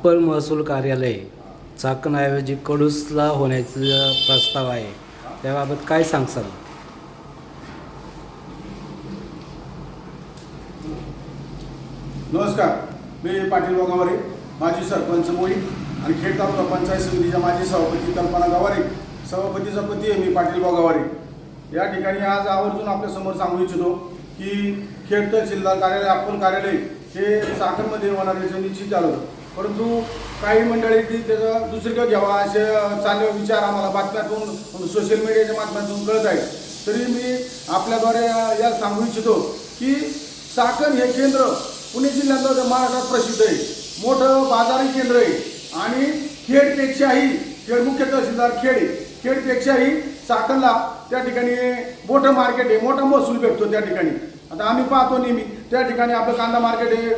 Upper महसूल कार्यालय चाकणऐवजी कडूसला होण्याचा प्रस्ताव आहे, त्याबाबत काय सांगसाल? नमस्कार, मी पाटील वाघावरे, माजी सरपंच मोहीम आणि खेड तालुका पंचायत समितीच्या माजी सभापती कल्पना गावारे, सभापतीचा पती आहे मी पाटील वाघावरे। या ठिकाणी आज आवर्जून आपल्यासमोर सांगू इच्छितो की खेड तहसीलदार कार्यालय अप्पर कार्यालय हे चाकणमध्ये होणार याचं निश्चित झालं, परंतु काही मंडळी की त्याचं दुसरीकडे घ्यावा असे चालले विचार आम्हाला बातम्यातून सोशल मीडियाच्या माध्यमातून कळत आहे। तरी मी आपल्याद्वारे या सांगू इच्छितो की चाकण हे केंद्र पुणे जिल्ह्यातलं महाराष्ट्रात प्रसिद्ध आहे, मोठं बाजारी केंद्र आहे आणि खेडपेक्षाही मुख्य तहसीलदार खेडपेक्षाही चाकणला त्या ठिकाणी मोठं मार्केट आहे, मोठा महसूल भेटतो त्या ठिकाणी। आता आम्ही पाहतो नेहमी त्या ठिकाणी आपलं कांदा मार्केट आहे,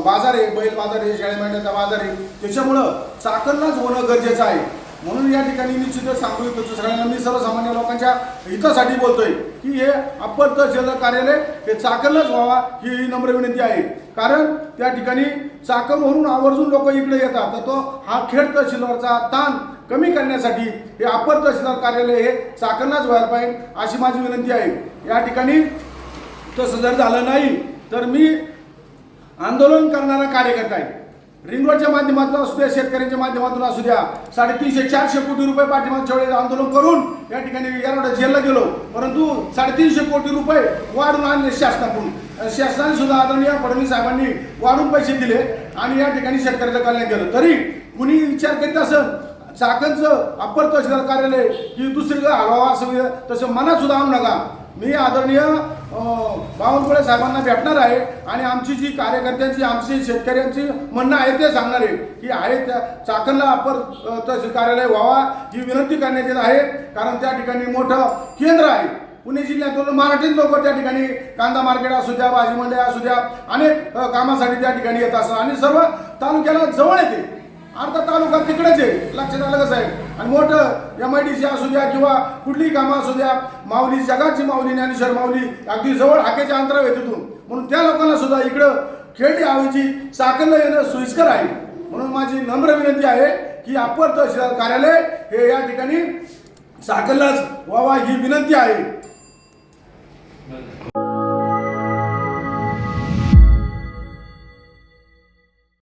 बाजार आहे, बैल बाजार आहे, शेळ्या मेंढ्याचा बाजार आहे, त्याच्यामुळं चाकणलाच होणं गरजेचं आहे। म्हणून या ठिकाणी निश्चितच सांगू इच्छितो सगळ्यांना, मी सर्वसामान्य लोकांच्या हितासाठी बोलतोय की हे अप्पर तहसीलदार कार्यालय हे चाकणलाच व्हावा ही नम्र विनंती आहे। कारण त्या ठिकाणी चाकणवरून आवर्जून लोक इकडे येतात, तर तो हा खेड तहसीलदारचा ताण कमी करण्यासाठी हे अप्पर तहसीलदार कार्यालय हे चाकणलाच व्हायला पाहिजे अशी माझी विनंती आहे। या ठिकाणी तसं जर झालं नाही तर मी आंदोलन करणारा कार्यकर्ता आहे। रिंग रोडच्या माध्यमातून असू द्या, शेतकऱ्यांच्या माध्यमातून असू द्या, 350-400 कोटी रुपये पाठीमागच्या वेळेस आंदोलन करून या ठिकाणी यारोडा जेलला गेलो, परंतु 350 कोटी रुपये वाढून आणले शासनाकडून। शासनाने सुद्धा आदरणीय फडणवीस साहेबांनी वाढून पैसे दिले आणि या ठिकाणी शेतकऱ्याचं कल्याण केलं। तरी कुणी विचार करीत असेल चाकणचं अप्पर तहसीलदार कार्यालय की दुसरीकडे हलवावं असं तसं मनात सुद्धा आणू नका। मी आदरणीय बावनकुळे साहेबांना भेटणार आहे आणि आमची जी कार्यकर्त्यांची आमची शेतकऱ्यांची म्हणणं आहे ते सांगणार आहे की आहे त्या चाकणला अप्पर तहसील कार्यालय व्हावा ही विनंती करण्यात येत आहे। कारण त्या ठिकाणी मोठं केंद्र आहे, पुणे जिल्ह्यातून मराठी लोक त्या ठिकाणी कांदा मार्केट असू द्या, भाजी मंडई असू द्या, अनेक कामासाठी त्या ठिकाणी येत असतात आणि सर्व तालुक्याला जवळ येते, अर्धा तालुका तिकडेच आहे, लक्षात आलं कसं आहे। आणि मोठं MIDC असू द्या किंवा कुठलीही कामं असू द्या, माऊली जगाची माऊली ज्ञानेश्वर माऊली अगदी जवळ हाकेच्या अंतरावर आहे तिथून, म्हणून त्या लोकांना सुद्धा इकडं खेड ऐवजी चाकणला येणं सोयीस्कर आहे। म्हणून माझी नम्र विनंती आहे की अप्पर तहसीलदार कार्यालय हे या ठिकाणी चाकणलाच व्हावा ही विनंती आहे।